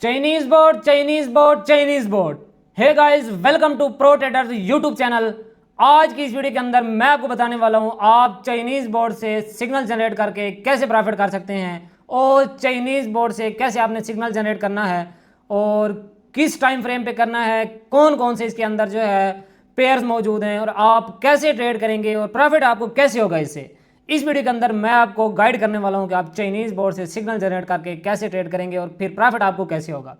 Chinese board Chinese board Chinese board. Hey guys, welcome to pro traders YouTube channel. आज की इस video के अंदर मैं आपको बताने वाला हूं आप चाइनीज बोर्ड से सिग्नल जनरेट करके कैसे प्रॉफिट कर सकते हैं और चाइनीज बोर्ड से कैसे आपने सिग्नल जनरेट करना है और किस टाइम फ्रेम पे करना है, कौन कौन से इसके अंदर जो है पेयर्स मौजूद हैं और आप कैसे ट्रेड करेंगे और प्रॉफिट आपको कैसे होगा इससे। इस वीडियो के अंदर मैं आपको गाइड करने वाला हूं कि आप चाइनीज बोर्ड से सिग्नल जनरेट करके कैसे ट्रेड करेंगे और फिर प्रॉफिट आपको कैसे होगा।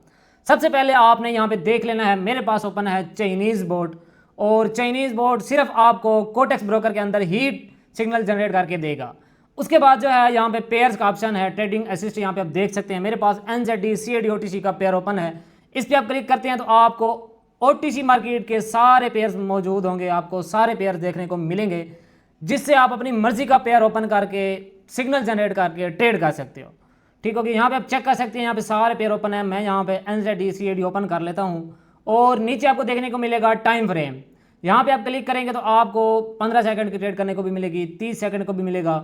सबसे पहले आपने यहां पे देख लेना है, मेरे पास ओपन है चाइनीज बोर्ड और चाइनीज बोर्ड सिर्फ आपको कोटेक्स ब्रोकर के अंदर ही सिग्नल जनरेट करके देगा। उसके बाद जो है यहाँ पे पेयर्स का ऑप्शन है, ट्रेडिंग असिस्ट, यहाँ पे आप देख सकते हैं मेरे पास NZD CAD OTC का पेयर ओपन है। इस पर आप क्लिक करते हैं तो आपको OTC मार्केट के सारे पेयर्स मौजूद होंगे, आपको सारे पेयर्स देखने को मिलेंगे जिससे आप अपनी मर्जी का पेयर ओपन करके सिग्नल जनरेट करके ट्रेड कर सकते हो। ठीक होगी, यहाँ पे आप चेक कर सकते हैं, यहाँ पे सारे पेयर ओपन है। मैं यहाँ पे NZD CAD ओपन कर लेता हूँ और नीचे आपको देखने को मिलेगा टाइम फ्रेम। यहाँ पे आप क्लिक करेंगे तो आपको 15 सेकंड की ट्रेड करने को भी मिलेगी, 30 सेकंड को भी मिलेगा,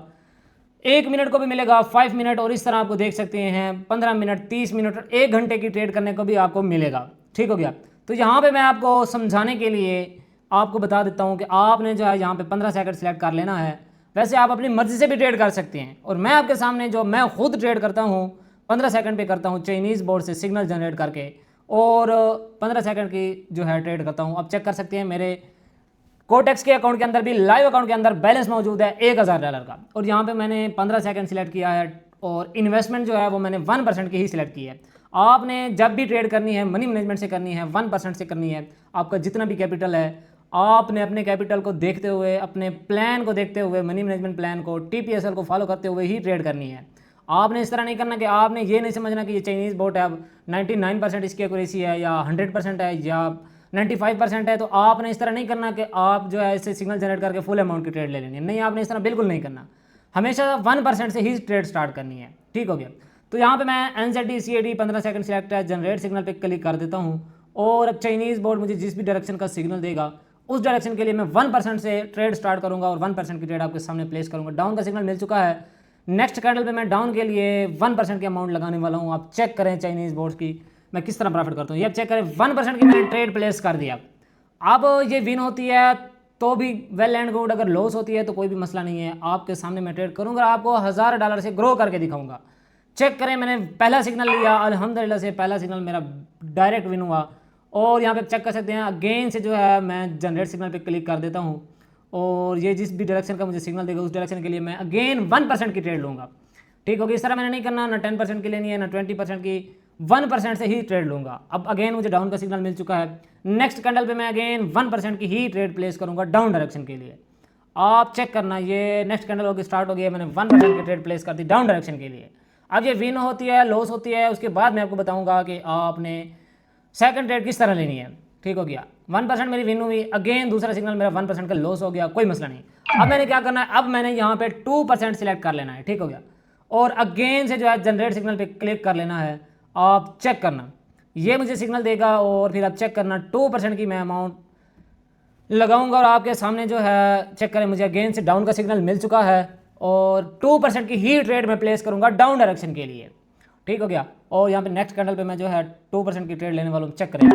1 मिनट को भी मिलेगा, 5 मिनट और इस तरह आपको देख सकते हैं 15 मिनट, 30 मिनट और 1 घंटे की ट्रेड करने को भी आपको मिलेगा। ठीक हो गया, तो यहाँ पे मैं आपको समझाने के लिए आपको बता देता हूँ कि आपने जो है यहाँ पे 15 सेकंड सेलेक्ट कर लेना है। वैसे आप अपनी मर्जी से भी ट्रेड कर सकते हैं और मैं आपके सामने जो मैं खुद ट्रेड करता हूँ 15 सेकंड पे करता हूँ चाइनीज़ बोर्ड से सिग्नल जनरेट करके और 15 सेकंड की जो है ट्रेड करता हूँ। आप चेक कर सकते हैं मेरे कोटेक्स के अकाउंट के अंदर भी, लाइव अकाउंट के अंदर बैलेंस मौजूद है $1000 का और यहाँ पे मैंने 15 सेकंड सिलेक्ट किया है और इन्वेस्टमेंट जो है वो मैंने 1% की ही सिलेक्ट की है। आपने जब भी ट्रेड करनी है मनी मैनेजमेंट से करनी है, 1% से करनी है। आपका जितना भी कैपिटल है आपने अपने कैपिटल को देखते हुए, अपने प्लान को देखते हुए, मनी मैनेजमेंट प्लान को, TPSL को फॉलो करते हुए ही ट्रेड करनी है। आपने इस तरह नहीं करना कि आपने ये नहीं समझना कि ये चाइनीज़ बोर्ड है अब 99% इसकी एक्यूरेसी है या 100% है या 95% है, तो आपने इस तरह नहीं करना कि आप जो है इससे सिग्नल जनरेट करके फुल अमाउंट की ट्रेड ले लेनी है। नहीं, आपने इस तरह बिल्कुल नहीं करना, हमेशा 1% से ही ट्रेड स्टार्ट करनी है। ठीक हो गया, तो यहाँ पे मैं NZD CAD 15 सेकंड सिलेक्ट है, जनरेट सिग्नल पे क्लिक कर देता हूँ और अब चाइनीज़ बोर्ड मुझे जिस भी डायरेक्शन का सिग्नल देगा उस डायरेक्शन के लिए मैं 1% से ट्रेड स्टार्ट करूंगा और 1% की ट्रेड आपके सामने प्लेस करूंगा। डाउन का सिग्नल मिल चुका है, नेक्स्ट कैंडल पे मैं डाउन के लिए 1% की अमाउंट लगाने वाला हूं। आप चेक करें चाइनीज़ बोर्ड्स की मैं किस तरह प्रॉफिट करता हूँ। ये आप चेक करें, 1% की मैंने ट्रेड प्लेस कर दिया। अब ये विन होती है तो भी वेल एंड गुड, अगर लॉस होती है तो कोई भी मसला नहीं है। आपके सामने मैं ट्रेड करूँगा, आपको $1000 से ग्रो करके दिखाऊंगा। चेक करें, मैंने पहला सिग्नल लिया, अल्हम्दुलिल्लाह से पहला सिग्नल मेरा डायरेक्ट विन हुआ और यहाँ पे चेक कर सकते हैं अगेन से जो है मैं जनरेट सिग्नल पे क्लिक कर देता हूँ और ये जिस भी डायरेक्शन का मुझे सिग्नल देगा उस डायरेक्शन के लिए मैं अगेन 1% की ट्रेड लूँगा। ठीक होगी, इस तरह मैंने नहीं करना, ना 10% की लेनी है ना 20% की, 1% से ही ट्रेड लूँगा। अब अगेन मुझे डाउन का सिग्नल मिल चुका है, नेक्स्ट कैंडल पे मैं अगेन 1% की ही ट्रेड प्लेस करूँगा डाउन डायरेक्शन के लिए। आप चेक करना, ये नेक्स्ट कैंडल होकर स्टार्ट हो गया, मैंने 1% की ट्रेड प्लेस कर दी डाउन डायरेक्शन के लिए। अब ये विन होती है, लॉस होती है, उसके बाद मैं आपको बताऊँगा कि आपने सेकंड ट्रेड किस तरह लेनी है। ठीक हो गया, 1% मेरी विन हुई, अगेन दूसरा सिग्नल मेरा 1% का लॉस हो गया, कोई मसला नहीं। अब मैंने क्या करना है, अब मैंने यहाँ पे 2% सिलेक्ट कर लेना है। ठीक हो गया, और अगेन से जो है जनरेट सिग्नल पे क्लिक कर लेना है। आप चेक करना, ये मुझे सिग्नल देगा और फिर आप चेक करना 2% की मैं अमाउंट लगाऊंगा और आपके सामने जो है चेक करें, मुझे अगेन से डाउन का सिग्नल मिल चुका है और 2% की ही ट्रेड में प्लेस करूँगा डाउन डायरेक्शन के लिए। ठीक हो गया, और यहाँ पे नेक्स्ट कैंडल पे मैं जो है 2% की ट्रेड लेने वाला हूँ। चेक करें,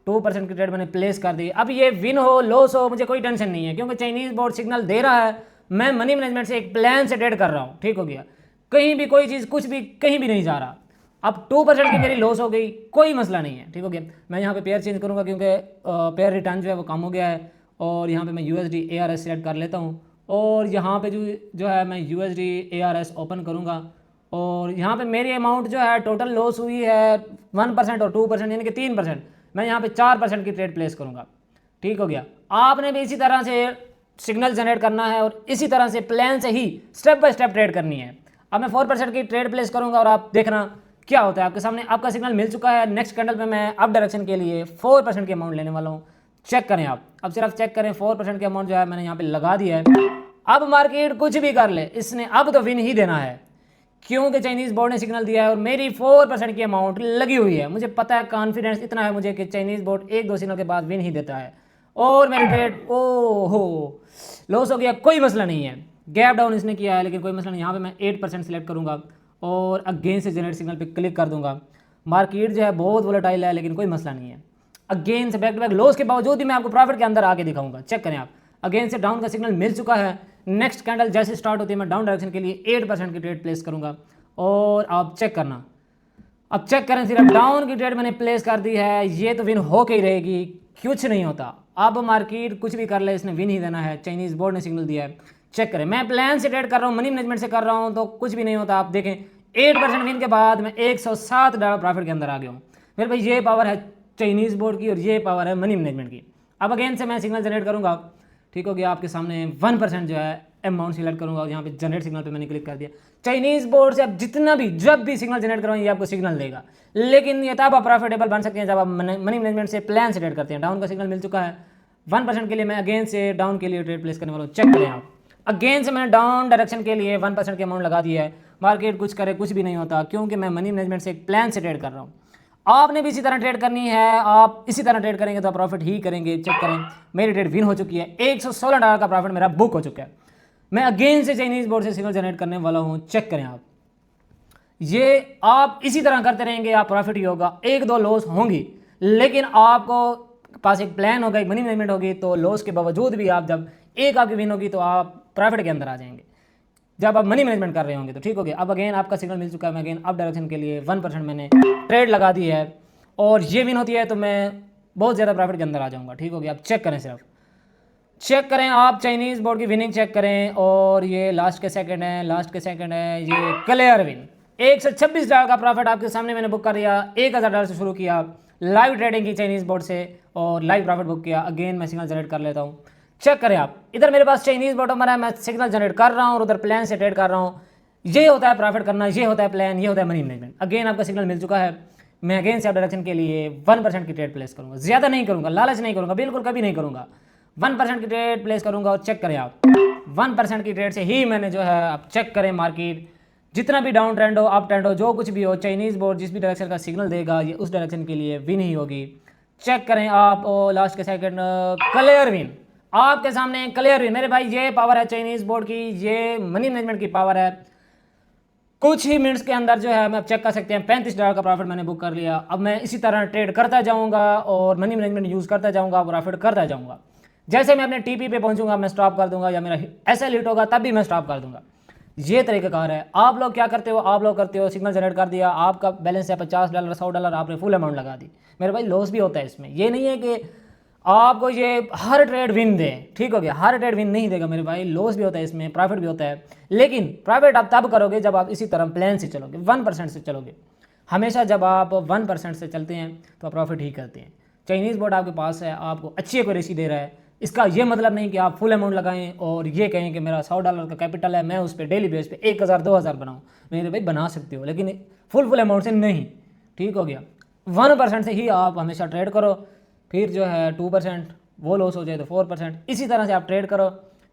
2% की ट्रेड मैंने प्लेस कर दी। अब ये विन हो लॉस हो मुझे कोई टेंशन नहीं है क्योंकि चाइनीज़ बोर्ड सिग्नल दे रहा है, मैं मनी मैनेजमेंट से एक प्लान से ट्रेड कर रहा हूँ। ठीक हो गया, कहीं भी कोई चीज़ कुछ भी कहीं भी नहीं जा रहा। अब 2% की मेरी लॉस हो गई, कोई मसला नहीं है। ठीक हो गया, मैं यहाँ पे पेयर चेंज करूँगा क्योंकि पेयर रिटर्न जो है वो कम हो गया है और यहाँ पे मैं USD ARS सेलेक्ट कर लेता हूँ और यहाँ पे जो है मैं USD ARS ओपन करूँगा और यहाँ पे मेरी अमाउंट जो है टोटल लॉस हुई है 1% और 2% यानी कि 3%। मैं यहाँ पे 4% की ट्रेड प्लेस करूँगा। ठीक हो गया, आपने भी इसी तरह से सिग्नल जनरेट करना है और इसी तरह से प्लान से ही स्टेप बाय स्टेप ट्रेड करनी है। अब मैं 4% की ट्रेड प्लेस करूँगा और आप देखना क्या होता है। आपके सामने आपका सिग्नल मिल चुका है, नेक्स्ट कैंडल पे मैं अप डायरेक्शन के लिए 4% की अमाउंट लेने वाला हूँ। चेक करें आप, अब सिर्फ चेक करें, 4% की अमाउंट जो है मैंने यहाँ पे लगा दिया है। अब मार्केट कुछ भी कर ले, इसने अब तो विन ही देना है क्योंकि चाइनीज़ बोर्ड ने सिग्नल दिया है और मेरी 4% की अमाउंट लगी हुई है। मुझे पता है, कॉन्फिडेंस इतना है मुझे कि चाइनीज़ बोर्ड 1-2 सिग्नल के बाद विन ही देता है और मेरी ट्रेड ओहो लॉस हो गया, कोई मसला नहीं है। गैप डाउन इसने किया है लेकिन कोई मसला नहीं। यहाँ पे मैं 8% सेलेक्ट करूँगा और अगेन से जनरेट सिग्नल पे क्लिक कर दूंगा। मार्केट जो है बहुत वोलेटाइल है, लेकिन कोई मसला नहीं है। अगेन से बैक टू बैक लॉस के बावजूद भी मैं आपको प्रॉफिट के अंदर आके दिखाऊंगा। चेक करें आप, अगेन से डाउन का सिग्नल मिल चुका है। नेक्स्ट कैंडल जैसे स्टार्ट होती है मैं डाउन डायरेक्शन के लिए 8% की ट्रेड प्लेस करूंगा। और आप चेक करना, अब चेक करें, सिर्फ डाउन की ट्रेड मैंने प्लेस कर दी है, ये तो विन हो के ही रहेगी, कुछ नहीं होता। अब मार्केट कुछ भी कर ले, इसने विन ही देना है। चाइनीज बोर्ड ने सिग्नल दिया है। चेक करें, मैं प्लान से ट्रेड कर रहा हूँ, मनी मैनेजमेंट से कर रहा हूँ, तो कुछ भी नहीं होता। आप देखें 8% विन के बाद मैं $107 प्रॉफिट के अंदर आ गया हूँ। फिर भाई ये पावर है चाइनीज बोर्ड की और ये पावर है मनी मैनेजमेंट की। अब अगेन से मैं सिग्नल जनरेट करूँगा, ठीक हो गया। आपके सामने 1% जो है अमाउंट सिलेक्ट करूँगा और यहाँ पे जनरेट सिग्नल पे मैंने क्लिक कर दिया। चाइनीज बोर्ड से आप जितना भी जब भी सिग्नल जनरेट करवाएं ये आपको सिग्नल देगा, लेकिन ये तब आप प्रॉफिटेबल बन सकते हैं जब आप मनी मैनेजमेंट से प्लान से ट्रेड करते हैं। डाउन का सिग्नल मिल चुका है 1% के लिए, मैं अगेन से डाउन के लिए ट्रेड प्लेस करने वाला हूँ। चेक करें आप, अगेन से मैंने डाउन डायरेक्शन के लिए 1% की अमाउंट लगा दिया है। मार्केट कुछ करे कुछ भी नहीं होता, क्योंकि मैं मनी मैनेजमेंट से एक प्लान से ट्रेड कर रहा हूँ। आपने भी इसी तरह ट्रेड करनी है, आप इसी तरह ट्रेड करेंगे तो आप प्रॉफिट ही करेंगे। चेक करें, मेरी ट्रेड विन हो चुकी है, $116 का प्रॉफिट मेरा बुक हो चुका है। मैं अगेन से चाइनीज बोर्ड से सिग्नल जनरेट करने वाला हूँ। चेक करें आप, ये आप इसी तरह करते रहेंगे, आप प्रॉफिट ही होगा। एक दो लॉस होंगी, लेकिन आपको पास एक प्लान होगा, एक मनी मैनेजमेंट होगी, तो लॉस के बावजूद भी आप जब एक आपकी विन होगी तो आप प्रॉफिट के अंदर आ जाएंगे, जब आप मनी मैनेजमेंट कर रहे होंगे तो ठीक हो गया। अब अगेन आपका सिग्नल मिल चुका है, मैं अगेन अप डायरेक्शन के लिए 1% मैंने ट्रेड लगा दी है और ये विन होती है तो मैं बहुत ज़्यादा प्रॉफिट के अंदर आ जाऊँगा। ठीक हो गया। आप चेक करें, सिर्फ चेक करें आप, चाइनीज़ बोर्ड की विनिंग चेक करें। और ये लास्ट के सेकंड है, लास्ट के सेकंड है, ये क्लियर विन $126 का प्रॉफिट आपके सामने मैंने बुक कर दिया। $1000 से शुरू किया, लाइव ट्रेडिंग की चाइनीज़ बोर्ड से और लाइव प्रॉफिट बुक किया। अगेन मैं सिग्नल जनरेट कर लेता हूँ। चेक करें आप, इधर मेरे पास चाइनीज़ बोर्ड हमारा है, मैं सिग्नल जनरेट कर रहा हूँ और उधर प्लान से ट्रेड कर रहा हूँ। ये होता है प्रॉफिट करना, ये होता है प्लान, ये होता है मनी मैनेजमेंट। अगेन आपका सिग्नल मिल चुका है, मैं अगेन से डायरेक्शन के लिए 1% की ट्रेड प्लेस करूँगा। ज़्यादा नहीं करूँगा, लालच नहीं करूँगा, बिल्कुल कभी नहीं करूँगा। 1% की ट्रेड प्लेस करूँगा और चेक करें आप, 1% की ट्रेड से ही मैंने जो है, आप चेक करें मार्केट जितना भी डाउन ट्रेंड हो, अप ट्रेंड हो, जो कुछ भी हो, चाइनीज़ बोर्ड जिस भी डायरेक्शन का सिग्नल देगा ये उस डायरेक्शन के लिए विन ही होगी। चेक करें आप, और लास्ट के सेकंड क्लियर विन आपके सामने, क्लियर विन। मेरे भाई ये पावर है चाइनीज़ बोर्ड की, ये मनी मैनेजमेंट की पावर है। कुछ ही मिनट्स के अंदर जो है मैं चेक कर सकते हैं $35 का प्रॉफिट मैंने बुक कर लिया। अब मैं इसी तरह ट्रेड करता जाऊंगा और मनी मैनेजमेंट यूज़ करता जाऊंगा, प्रॉफिट करता जाऊंगा। जैसे मैं अपने टीपी पे पहुंचूंगा मैं स्टॉप कर दूंगा, या मेरा ऐसा हिट होगा तब भी मैं स्टॉप कर दूंगा। ये तरीक़ाकार है। आप लोग क्या करते हो, आप लोग करते हो सिग्नल जनरेट कर दिया, आपका बैलेंस है $50 $100, आपने फुल अमाउंट लगा दी। मेरे भाई लॉस भी होता है इसमें, ये नहीं है कि आपको ये हर ट्रेड विन दे। ठीक हो गया, हर ट्रेड विन नहीं देगा मेरे भाई, लॉस भी होता है इसमें, प्रॉफिट भी होता है। लेकिन प्रॉफिट आप तब करोगे जब आप इसी तरह प्लान से चलोगे, 1% से चलोगे। हमेशा जब आप 1% से चलते हैं तो आप प्रॉफिट ही करते हैं। चाइनीज़ बोर्ड आपके पास है, आपको अच्छी एक्यूरेसी दे रहा है, इसका ये मतलब नहीं कि आप फुल अमाउंट लगाएं और ये कहें कि मेरा $100 का कैपिटल है, मैं उस पर डेली बेस पे 1000 2000 बनाऊँ। मेरे भाई बना सकते हो, लेकिन फुल अमाउंट से नहीं। ठीक हो गया, 1% से ही आप हमेशा ट्रेड करो। फिर जो है 2% वो लॉस हो जाए तो 4%, इसी तरह से आप ट्रेड करो।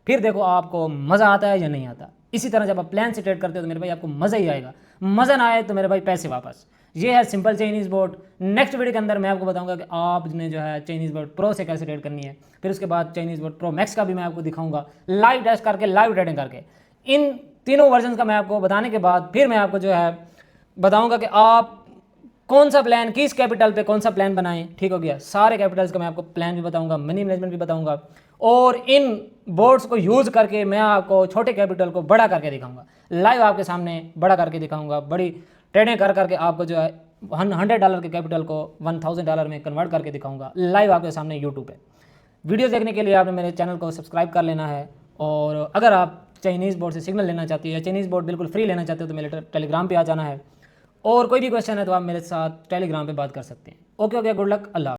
फिर देखो आपको मज़ा आता है या नहीं आता। इसी तरह जब आप प्लान से ट्रेड करते हो तो मेरे भाई आपको मज़ा ही आएगा, मज़ा ना आए तो मेरे भाई पैसे वापस। ये है simple Chinese board. Next video के अंदर मैं आपको बताऊंगा कि आपने जो है चाइनीज़ बोर्ड प्रो से कैसे ट्रेड करनी है। फिर उसके बाद चाइनीज़ बोर्ड प्रो मैक्स का भी मैं आपको दिखाऊंगा, लाइव टेस्ट करके, लाइव ट्रेडिंग करके। इन तीनों वर्जन का मैं आपको बताने के बाद फिर मैं आपको जो है बताऊँगा कि आप कौन सा प्लान, किस कैपिटल पे कौन सा प्लान बनाएं। ठीक हो गया, सारे कैपिटल्स का मैं आपको प्लान भी बताऊंगा, मनी मैनेजमेंट भी बताऊंगा, और इन बोर्ड्स को यूज़ करके मैं आपको छोटे कैपिटल को बड़ा करके दिखाऊंगा, लाइव आपके सामने बड़ा करके दिखाऊंगा। बड़ी ट्रेडिंग कर करके आपको जो है $100 के कैपिटल को $1000 में कन्वर्ट करके दिखाऊंगा लाइव आपके सामने यूट्यूब पे। वीडियो देखने के लिए आपने मेरे चैनल को सब्सक्राइब कर लेना है। और अगर आप चाइनीज़ बोर्ड से सिग्नल लेना चाहती है या चाइनीज़ बोर्ड बिल्कुल फ्री लेना चाहते हो तो मेरे टेलीग्राम पे आ जाना है। और कोई भी क्वेश्चन है तो आप मेरे साथ टेलीग्राम पे बात कर सकते हैं। ओके, गुड लक, अल्लाह।